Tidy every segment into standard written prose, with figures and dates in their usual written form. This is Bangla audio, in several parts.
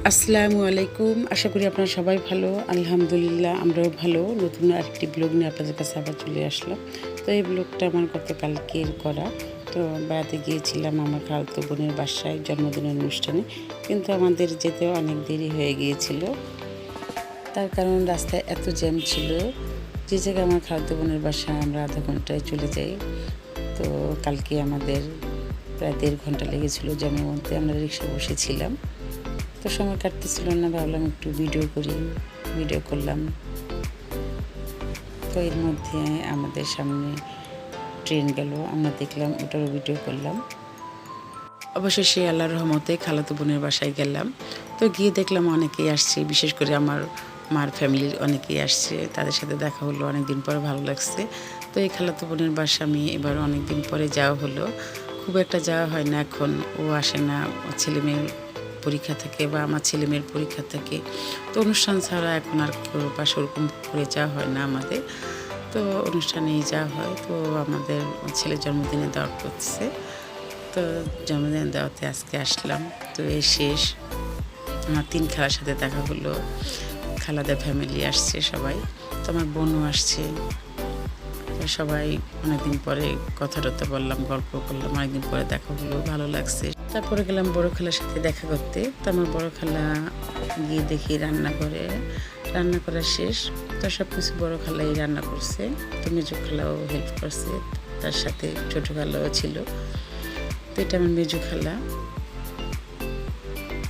আসসালামু আলাইকুম। আশা করি আপনারা সবাই ভালো। আলহামদুলিল্লাহ আমরাও ভালো। নতুন আরেকটি ব্লগ নিয়ে আপনাদের কাছে আবার চলে আসলাম। তো এই ব্লগটা আমার গতকালকের করা। তো বেড়াতে গিয়েছিলাম আমার খালাতো বোনের বাসায় জন্মদিনের অনুষ্ঠানে। কিন্তু আমাদের যেতে অনেক দেরি হয়ে গিয়েছিল। তার কারণ রাস্তায় এত জ্যাম ছিল। যে জায়গায় আমার খালাতো বোনের বাসায় আমরা আধা ঘন্টায় চলে যাই। তো কালকে আমাদের প্রায় 1.5 ঘন্টা লেগেছিল জ্যামের মধ্যে। আমরা রিকশা বসেছিলাম। তো সময় কাটতেছিল না, ভাবলাম একটু ভিডিও করলাম। তো এর মধ্যে আমাদের সামনে ট্রেন গেল, আমরা দেখলাম, ওটারও ভিডিও করলাম। অবশেষে আল্লাহর রহমতে খালাতো বোনের বাসায় গেলাম। তো গিয়ে দেখলাম অনেকেই আসছে, বিশেষ করে আমার মার ফ্যামিলির অনেকেই আসছে। তাদের সাথে দেখা হলো, অনেকদিন পরে ভালো লাগছে। তো এই খালাতো বোনের বাসা আমি এবার অনেকদিন পরে যাওয়া হলো। খুব একটা যাওয়া হয় না এখন, ও আসে না, ছেলে মেয়ের পরীক্ষা থাকে বা আমার ছেলে মেয়ের পরীক্ষা থাকে। তো অনুষ্ঠান ছাড়া এখন আর বাসা ওরকম করে যাওয়া হয় না আমাদের। তো অনুষ্ঠানেই যাওয়া হয়। তো আমাদের ছেলের জন্মদিনে দাওয়াত করছে। তো জন্মদিন দাওয়াতে আজকে আসলাম। তো এই শেষ আমার 3 খালার সাথে দেখা হলো। খালাদের ফ্যামিলি আসছে সবাই। তো আমার বোনও আসছে। তো সবাই অনেকদিন পরে কথা টথা বললাম, গল্প করলাম, অনেকদিন পরে দেখা হলো, ভালো লাগছে। তারপরে গেলাম বড় খালার সাথে দেখা করতে। তো আমার বড় খালা গিয়ে দেখি রান্না করা শেষ। তো সব কিছু বড় খালাই রান্না করছে। তো মেজো খালাও হেল্প করছে, তার সাথে ছোটো খালাও ছিল। তো এটা আমার মেজো খালা।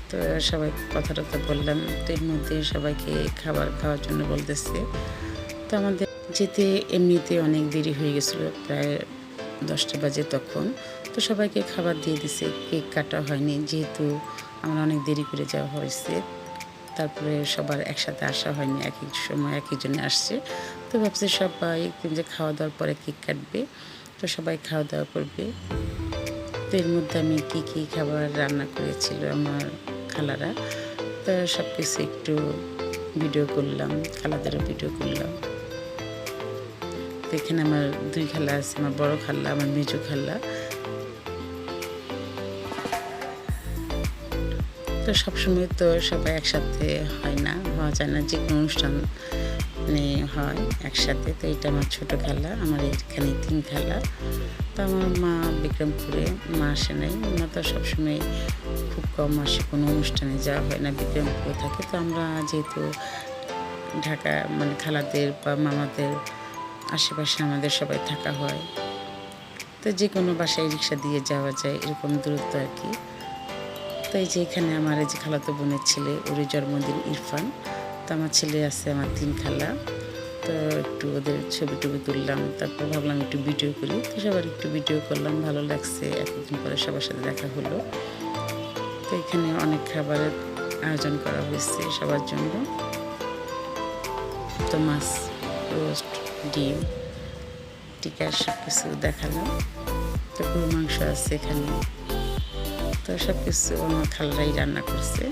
তো সবাই কথা টথা বললাম। তো এর মধ্যে সবাইকে খাবার খাওয়ার জন্য বলতেছে। তো আমাদের যেতে এমনিতে অনেক দেরি হয়ে গেছিলো, প্রায় 10টা বাজে তখন। তো সবাইকে খাবার দিয়ে দিছে, কেক কাটা হয়নি যেহেতু আমরা অনেক দেরি করে যাওয়া হয়েছে। তারপরে সবার একসাথে আসা হয়নি, এক এক সময় এক একজনে আসছে। তো ভাবছি সবাই যে খাওয়া দাওয়ার পরে কেক কাটবে, তো সবাই খাওয়া দাওয়া করবে। তো এর মধ্যে আমি কী খাবার রান্না করেছিল আমার খালারা, তো সব কিছু একটু ভিডিও করলাম, খালাদেরও ভিডিও করলাম। তো এখানে আমার 2 খালা আছে, আমার বড় খালা, আমার মেজো খালা। তো সবসময় তো সবাই একসাথে হয় না, হওয়া যায় না, যে কোনো অনুষ্ঠান হয় একসাথে। তো এটা আমার ছোটো খালা, আমার এখানে 3 খালা। তো আমার মা বিক্রমপুরে, মা আসে নাই, মা তো সবসময় খুব কম আসে, কোনো অনুষ্ঠানে যাওয়া হয় না, বিক্রমপুরে থাকে। তো আমরা যেহেতু ঢাকা খালাদের বা মামাদের আশেপাশে আমাদের সবাই থাকা হয়। তো যে কোনো বাসায় রিক্সা দিয়ে যাওয়া যায়, এরকম দূরত্ব আর কি। তো এই যে এখানে আমার এই যে খালাতো বোনের ছেলে, ওর জন্মদিন ইরফান। তো আমার ছেলে আছে, আমার 3 খালা। তো একটু ওদের ছবি টবি তুললাম, তারপর ভাবলাম একটু ভিডিও করি। তো সবার একটু ভিডিও করলাম, ভালো লাগছে, এতদিন পরে সবার সাথে দেখা হলো। তো এখানে অনেক খাবারের আয়োজন করা হয়েছে সবার জন্য। তো মাছ, রোস্ট, ডিম, টিকা সব কিছু দেখালাম। তো গরু মাংস আছে এখানে। তো সব কিছু আমার খালারাই রান্না করছে।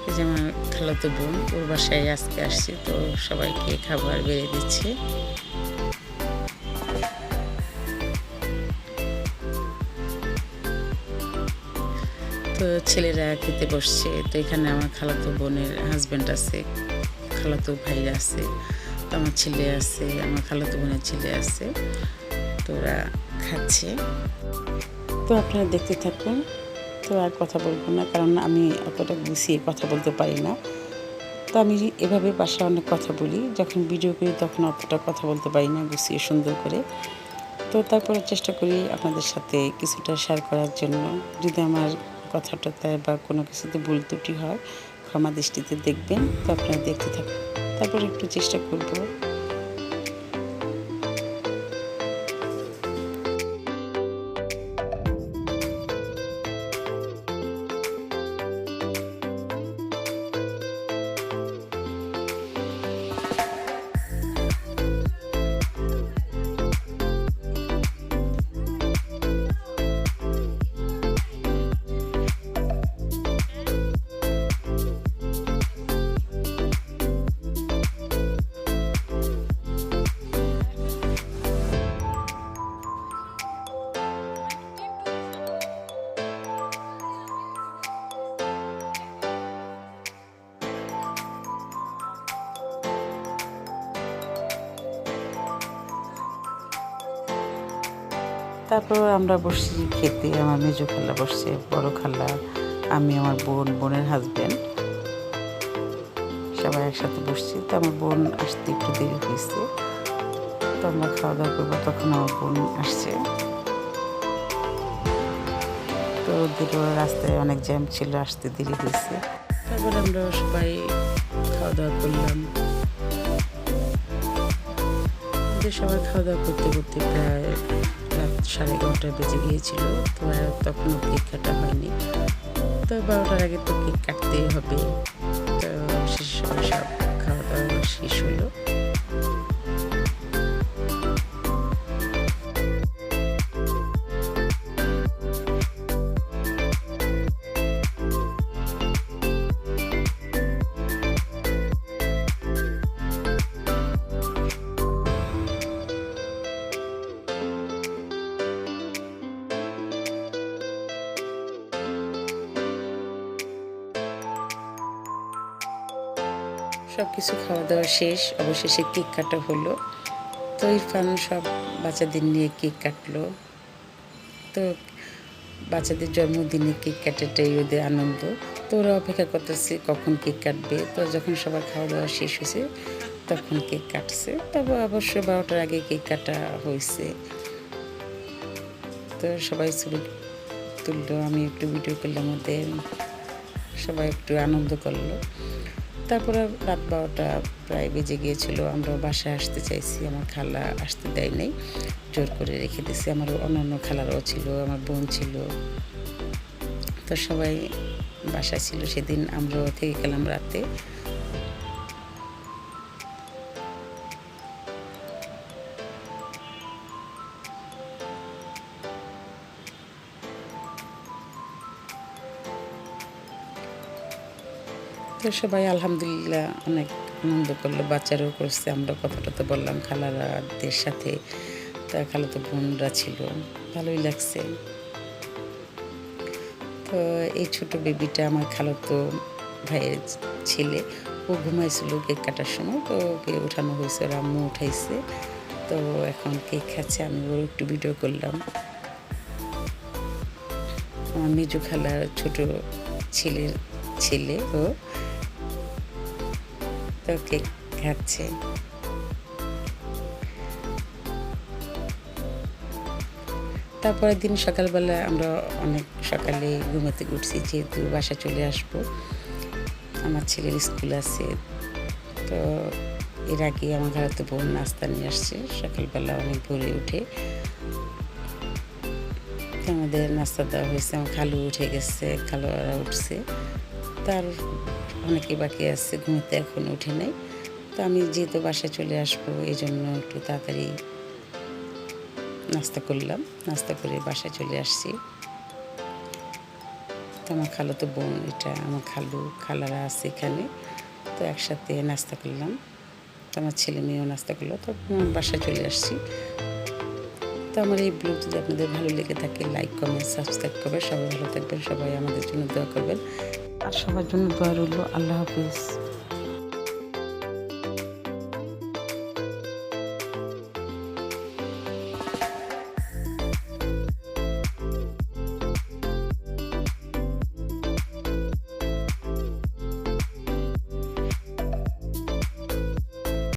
এই যে আমার খালাতো বোন, ওর বাসায় আজকে আসছে। তো সবাইকে খাবার বেড়ে দিচ্ছে। তো ছেলেরা খেতে বসছে। তো এখানে আমার খালাতো বোনের হাজব্যান্ড আছে, খালাতো ভাইরা আছে, তো আমার ছেলে আছে, আমার খালাতো বোনের ছেলে আছে। তো ওরা খাচ্ছে। তো আপনারা দেখতে থাকুন। তো আর কথা বলবো না, কারণ আমি অতটা গুছিয়ে কথা বলতে পারি না। তো আমি এভাবে বাসায় অনেক কথা বলি, যখন ভিডিও করি তখন অতটা কথা বলতে পারি না গুছিয়ে সুন্দর করে। তো তারপরে চেষ্টা করি আপনাদের সাথে কিছুটা শেয়ার করার জন্য। যদি আমার কথাটাতে বা কোনো কিছুতে ভুল ত্রুটি হয়, ক্ষমা দৃষ্টিতে দেখবেন। তো আপনারা দেখতে থাকুন, তারপরে একটু চেষ্টা করব। তারপর আমরা বসছি খেতে। আমার মেজো খালা বসছে, বড় খালা, আমি, আমার বোন, বোনের হাজব্যান্ড, সবাই একসাথে বসছি। তো আমার বোন আসতে একটু দেরি হয়েছে, তো আমরা খাওয়া দাওয়া করবো, তখন আমার বোন আসছে। তো ওদের রাস্তায় অনেক জ্যাম ছিল, আসতে দেরি হয়েছে। তারপর আমরা সবাই খাওয়া দাওয়া করলাম। আমাদের সবাই খাওয়া দাওয়া করতে করতে প্রায় রাত 11:30 বেজে গিয়েছিল। তো তখনও কেক কাটা হয়নি। তো 12টার আগে তো কেক কাটতেই হবে। তো শেষে সবাই সব খাওয়া দাওয়া শেষ হলো। সব কিছু খাওয়া দাওয়া শেষ, অবশেষে কেক কাটা হলো। তো ইরফান সব বাচ্চাদের নিয়ে কেক কাটলো। তো বাচ্চাদের জন্মদিনে কেক কাটাটাই ওদের আনন্দ। তো ওরা অপেক্ষা করতেছে কখন কেক কাটবে। তো যখন সবার খাওয়া দাওয়া শেষ হয়েছে তখন কেক কাটছে। তারপর অবশ্য 12টার আগে কেক কাটা হয়েছে। তো সবাই ছবি তুললো, আমি একটু ভিডিও করলাম ওদের, সবাই একটু আনন্দ করলো। তারপরে রাত 12টা প্রায় বেজে গিয়েছিল। আমরা বাসায় আসতে চাইছি, আমার খালা আসতে দেয় নাই, জোর করে রেখে দিয়েছি। আমার অন্যান্য খালারাও ছিল, আমার বোন ছিল। তো সবাই বাসায় ছিল সেদিন, আমরাও থেকে গেলাম রাতে। তো সবাই আলহামদুলিল্লাহ অনেক আনন্দ করলো, বাচ্চারাও করছে। আমরা কথা টথা বললাম খালারাদের সাথে, তা খালাতো বোনরা ছিল, ভালোই লাগছে। তো এই ছোট বেবিটা আমার খালাতো ভাইয়ের ছেলে, ও ঘুমাইছিল কেক কাটার সময়। তো ওকে উঠানো হয়েছে, ওর আম্মু উঠাইছে। তো এখন কেক খাচ্ছে, আমি ওর একটু ভিডিও করলাম। আমার মেজো খালার ছোট ছেলের ছেলে ও, তো কেক খাচ্ছে। তারপরের দিন সকালবেলা আমরা অনেক সকালে ঘুমাতে উঠছি, যেহেতু বাসা চলে আসবো, আমার ছেলের স্কুল আছে। তো এর আগে আমার ঘরে তো বোন নাস্তা নিয়ে আসছে সকালবেলা অনেক ভোরে উঠে। আমাদের নাস্তা দেওয়া হয়েছে, আমার খালু উঠে গেছে, খালুরা উঠছে, তার অনেকে বাকি আছে ঘুমাতে, এখন উঠে নাই। তো আমি যেহেতু বাসায় চলে আসবো এই জন্য একটু তাড়াতাড়ি নাস্তা করলাম, নাস্তা করে বাসায় চলে আসছি। তো আমার খালাতো বোন, এটা আমার খালু খালারা আছে এখানে, তো একসাথে নাস্তা করলাম। তো আমার ছেলে মেয়েও নাস্তা করলো, তো বাসায় চলে আসছি। তো আমার এই ব্লগ যদি আপনাদের ভালো লেগে থাকে, লাইক কমেন্ট সাবস্ক্রাইব করবেন। সবাই ভালো থাকবেন, সবাই আমাদের জন্য দোয়া করবেন, আর সবার জন্য দোয়া রইল। আল্লাহ হাফিজ।